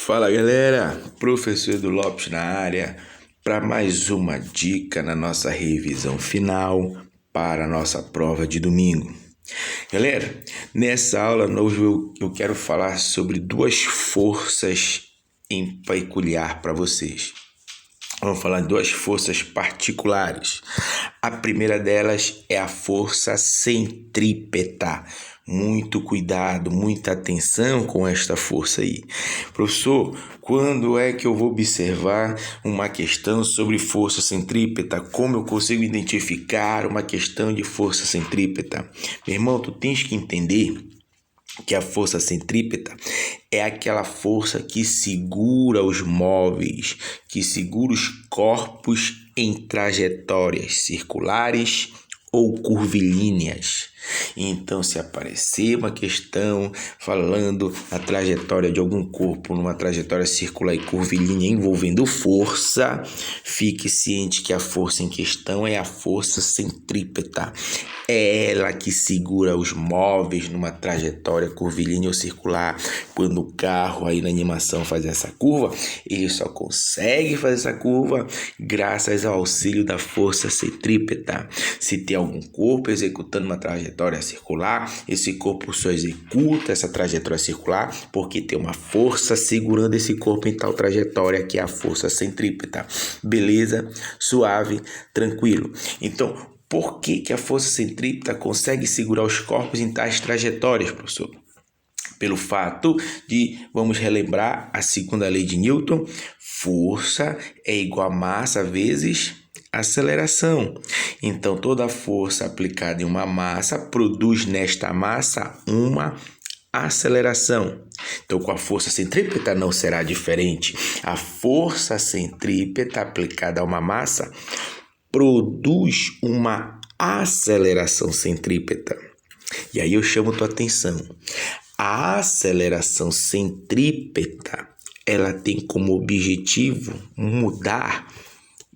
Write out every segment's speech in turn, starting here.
Fala galera, professor Edu Lopes na área para mais uma dica na nossa revisão final para a nossa prova de domingo. Galera, nessa aula hoje eu quero falar sobre duas forças em peculiar para vocês. Vamos falar de duas forças particulares. A primeira delas é a força centrípeta. Muito cuidado, muita atenção com esta força aí. Professor, quando é que eu vou observar uma questão sobre força centrípeta? Como eu consigo identificar uma questão de força centrípeta? Meu irmão, tu tens que entender que a força centrípeta é aquela força que segura os móveis, que segura os corpos em trajetórias circulares ou curvilíneas. Então, se aparecer uma questão falando a trajetória de algum corpo numa trajetória circular e curvilínea envolvendo força, fique ciente que a força em questão é a força centrípeta. É ela que segura os móveis numa trajetória curvilínea ou circular. Quando o carro aí na animação faz essa curva, ele só consegue fazer essa curva graças ao auxílio da força centrípeta. Se tem algum corpo executando uma trajetória circular, esse corpo só executa essa trajetória circular porque tem uma força segurando esse corpo em tal trajetória, que é a força centrípeta. Beleza? Suave, tranquilo. Então, por que a força centrípeta consegue segurar os corpos em tais trajetórias, professor? Pelo fato de, vamos relembrar a segunda lei de Newton, força é igual a massa vezes aceleração. Então, toda força aplicada em uma massa produz nesta massa uma aceleração. Então, com a força centrípeta não será diferente. A força centrípeta aplicada a uma massa produz uma aceleração centrípeta. E aí eu chamo tua atenção. A aceleração centrípeta, ela tem como objetivo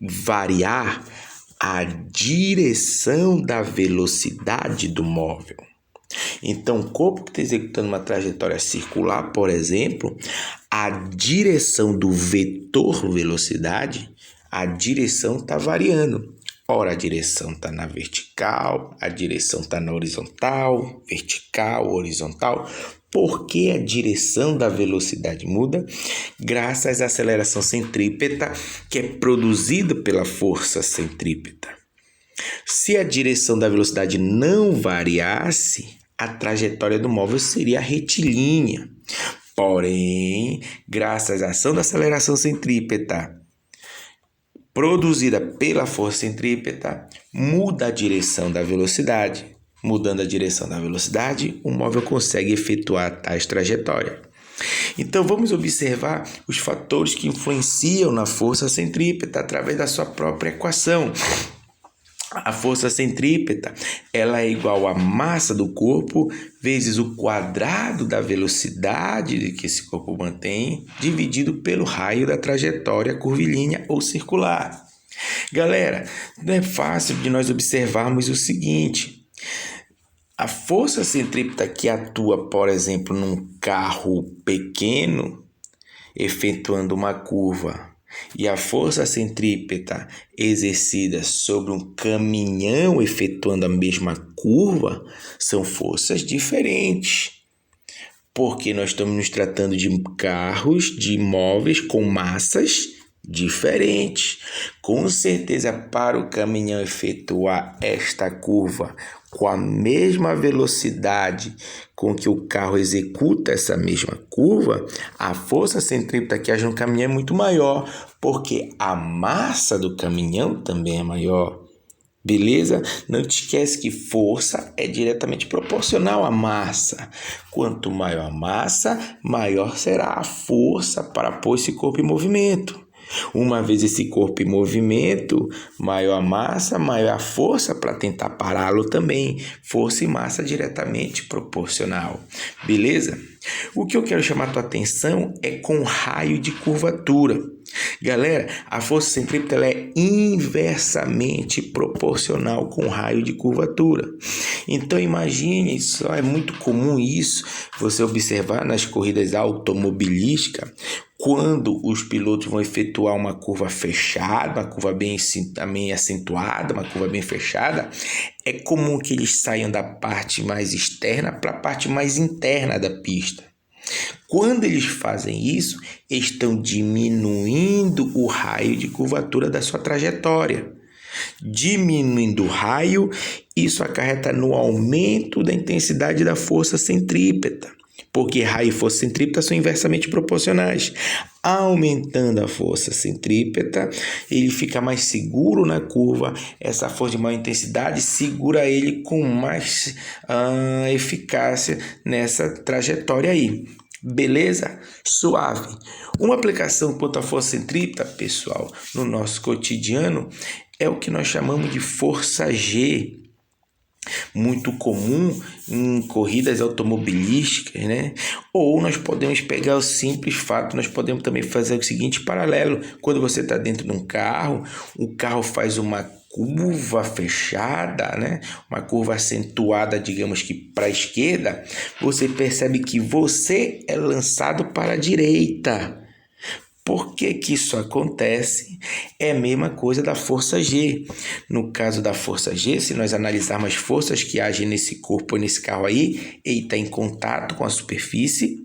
variar a direção da velocidade do móvel. Então, o corpo que está executando uma trajetória circular, por exemplo, a direção do vetor velocidade, a direção está variando. Ora, a direção está na vertical, a direção está na horizontal, vertical, horizontal. Por que a direção da velocidade muda? Graças à aceleração centrípeta, que é produzida pela força centrípeta. Se a direção da velocidade não variasse, a trajetória do móvel seria retilínea. Porém, graças à ação da aceleração centrípeta, produzida pela força centrípeta, muda a direção da velocidade. Mudando a direção da velocidade, o móvel consegue efetuar tais trajetórias. Então, vamos observar os fatores que influenciam na força centrípeta através da sua própria equação. A força centrípeta, ela é igual à massa do corpo vezes o quadrado da velocidade que esse corpo mantém, dividido pelo raio da trajetória curvilínea ou circular. Galera, não é fácil de nós observarmos o seguinte: a força centrípeta que atua, por exemplo, num carro pequeno, efetuando uma curva, e a força centrípeta exercida sobre um caminhão efetuando a mesma curva, são forças diferentes. Porque nós estamos nos tratando de carros, de móveis com massas diferentes. Com certeza, para o caminhão efetuar esta curva com a mesma velocidade com que o carro executa essa mesma curva, a força centrípeta que age no caminhão é muito maior, porque a massa do caminhão também é maior. Beleza? Não te esquece que força é diretamente proporcional à massa. Quanto maior a massa, maior será a força para pôr esse corpo em movimento. Uma vez esse corpo em movimento, maior a massa, maior a força para tentar pará-lo também. Força e massa diretamente proporcional. Beleza? O que eu quero chamar a tua atenção é com raio de curvatura. Galera, a força centrípeta ela é inversamente proporcional com raio de curvatura. Então imagine, isso é muito comum isso, você observar nas corridas automobilísticas, quando os pilotos vão efetuar uma curva fechada, uma curva bem acentuada, uma curva bem fechada, é comum que eles saiam da parte mais externa para a parte mais interna da pista. Quando eles fazem isso, estão diminuindo o raio de curvatura da sua trajetória. Diminuindo o raio, isso acarreta no aumento da intensidade da força centrípeta, porque raio e força centrípeta são inversamente proporcionais. Aumentando a força centrípeta, ele fica mais seguro na curva, essa força de maior intensidade segura ele com mais eficácia nessa trajetória aí. Beleza? Suave. Uma aplicação quanto à força centrípeta, pessoal, no nosso cotidiano, é o que nós chamamos de força G. Muito comum em corridas automobilísticas, né? Ou nós podemos pegar o simples fato, nós podemos também fazer o seguinte paralelo. Quando você está dentro de um carro, o carro faz uma curva fechada, né? Uma curva acentuada, digamos que para a esquerda, você percebe que você é lançado para a direita. Por que que isso acontece? É a mesma coisa da força G. No caso da força G, se nós analisarmos as forças que agem nesse corpo, nesse carro aí, ele está em contato com a superfície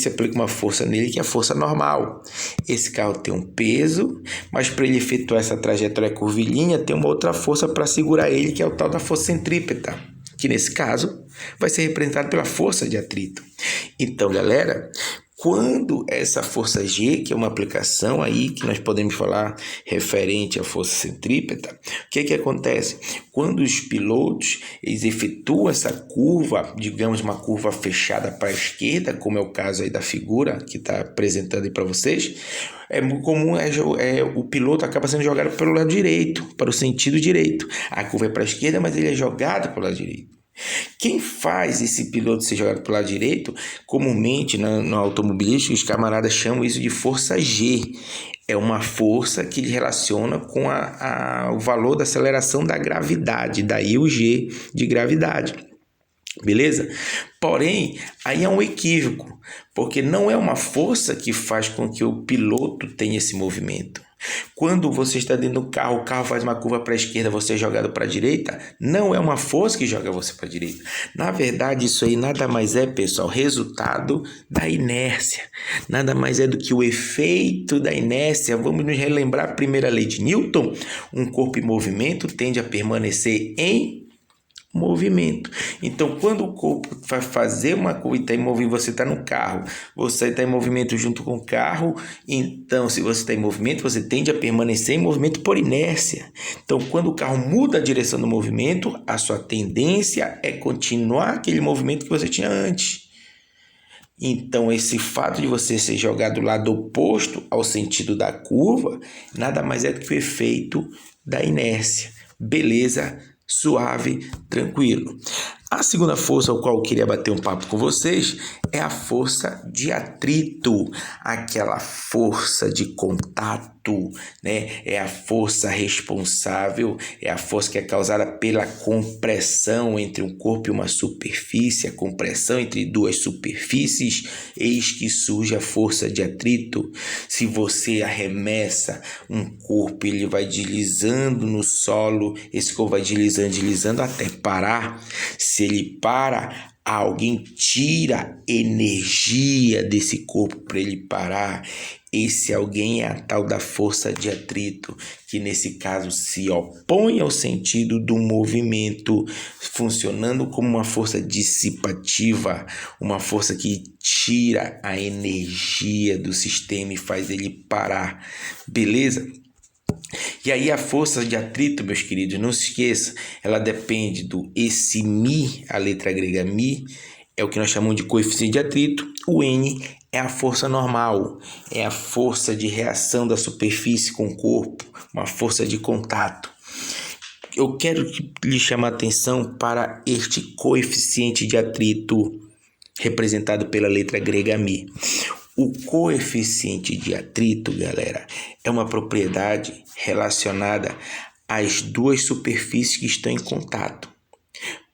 aplica uma força nele que é a força normal. Esse carro tem um peso, mas para ele efetuar essa trajetória curvilínea, tem uma outra força para segurar ele, que é o tal da força centrípeta, que nesse caso vai ser representado pela força de atrito. Então, galera, quando essa força G, que é uma aplicação aí que nós podemos falar referente à força centrípeta, o que que acontece? Quando os pilotos eles efetuam essa curva, digamos uma curva fechada para a esquerda, como é o caso aí da figura que está apresentando aí para vocês, é muito comum o piloto acaba sendo jogado pelo lado direito, para o sentido direito. A curva é para a esquerda, mas ele é jogado pelo lado direito. Quem faz esse piloto ser jogado para o lado direito, comumente no automobilístico, os camaradas chamam isso de força G. É uma força que ele relaciona com o valor da aceleração da gravidade, daí o G de gravidade. Beleza? Porém, aí é um equívoco, porque não é uma força que faz com que o piloto tenha esse movimento. Quando você está dentro do carro, o carro faz uma curva para a esquerda, você é jogado para a direita, não é uma força que joga você para a direita. Na verdade, isso aí nada mais é, pessoal, resultado da inércia. Nada mais é do que o efeito da inércia. Vamos nos relembrar a primeira lei de Newton. Um corpo em movimento tende a permanecer em movimento. Então, quando o corpo vai fazer uma curva e está em movimento, você está no carro, você está em movimento junto com o carro, então, se você está em movimento, você tende a permanecer em movimento por inércia. Então, quando o carro muda a direção do movimento, a sua tendência é continuar aquele movimento que você tinha antes. Então, esse fato de você ser jogado do lado oposto ao sentido da curva, nada mais é do que o efeito da inércia. Beleza? Suave, tranquilo. A segunda força ao qual eu queria bater um papo com vocês é a força de atrito, aquela força de contato, né? É a força responsável, é a força que é causada pela compressão entre um corpo e uma superfície, a compressão entre duas superfícies, eis que surge a força de atrito. Se você arremessa um corpo, ele vai deslizando no solo, esse corpo vai deslizando até parar. Se ele para, alguém tira energia desse corpo para ele parar. Esse alguém é a tal da força de atrito, que nesse caso se opõe ao sentido do movimento, funcionando como uma força dissipativa, uma força que tira a energia do sistema e faz ele parar. Beleza? E aí a força de atrito, meus queridos, não se esqueça, ela depende do esse Mi, a letra grega Mi, é o que nós chamamos de coeficiente de atrito. O N é a força normal, é a força de reação da superfície com o corpo, uma força de contato. Eu quero lhe chamar a atenção para este coeficiente de atrito representado pela letra grega Mi. O coeficiente de atrito, galera, é uma propriedade relacionada às duas superfícies que estão em contato.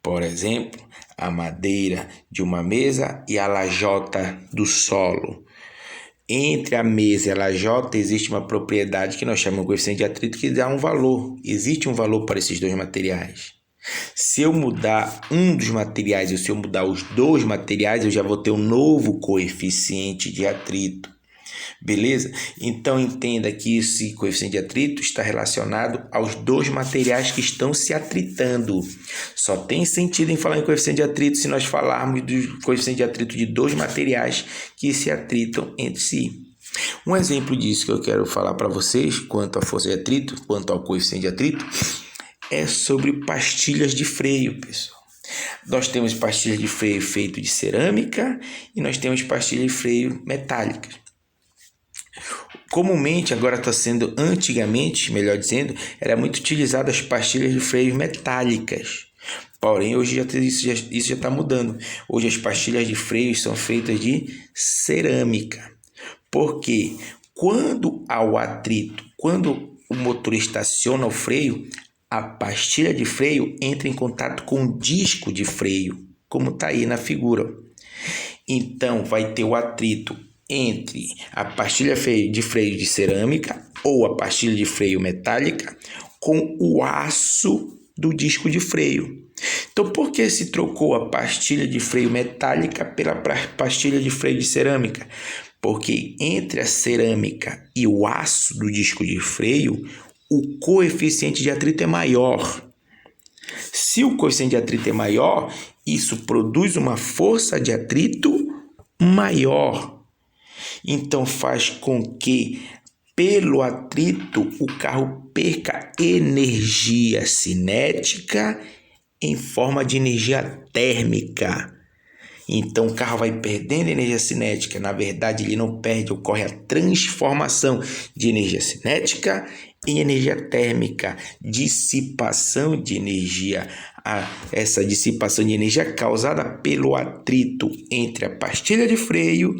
Por exemplo, a madeira de uma mesa e a lajota do solo. Entre a mesa e a lajota existe uma propriedade que nós chamamos de coeficiente de atrito que dá um valor. Existe um valor para esses dois materiais. Se eu mudar um dos materiais ou se eu mudar os dois materiais, eu já vou ter um novo coeficiente de atrito. Beleza? Então entenda que esse coeficiente de atrito está relacionado aos dois materiais que estão se atritando. Só tem sentido em falar em coeficiente de atrito se nós falarmos do coeficiente de atrito de dois materiais que se atritam entre si. Um exemplo disso que eu quero falar para vocês, quanto à força de atrito, quanto ao coeficiente de atrito, é sobre pastilhas de freio, pessoal. Nós temos pastilhas de freio feito de cerâmica e nós temos pastilhas de freio metálicas. Comumente, agora está sendo, antigamente, melhor dizendo, era muito utilizado as pastilhas de freio metálicas. Porém, hoje isso já está mudando. Hoje as pastilhas de freio são feitas de cerâmica. Porque quando há o atrito, quando o motorista aciona o freio, a pastilha de freio entra em contato com o disco de freio, como está aí na figura. Então, vai ter o atrito entre a pastilha de freio de cerâmica ou a pastilha de freio metálica com o aço do disco de freio. Então, por que se trocou a pastilha de freio metálica pela pastilha de freio de cerâmica? Porque entre a cerâmica e o aço do disco de freio, o coeficiente de atrito é maior. Se o coeficiente de atrito é maior, isso produz uma força de atrito maior. Então faz com que, pelo atrito, o carro perca energia cinética em forma de energia térmica. Então o carro vai perdendo energia cinética. Na verdade, ele não perde, ocorre a transformação de energia cinética em energia térmica, dissipação de energia. Essa dissipação de energia causada pelo atrito entre a pastilha de freio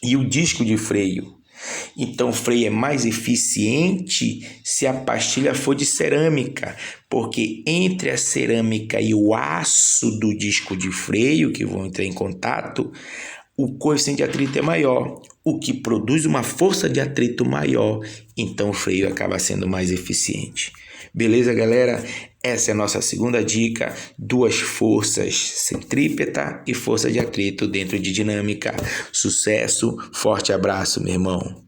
e o disco de freio. Então o freio é mais eficiente se a pastilha for de cerâmica, porque entre a cerâmica e o aço do disco de freio que vão entrar em contato, o coeficiente de atrito é maior, o que produz uma força de atrito maior, então o freio acaba sendo mais eficiente. Beleza, galera? Essa é a nossa segunda dica, duas forças centrípeta e força de atrito dentro de dinâmica. Sucesso, forte abraço, meu irmão.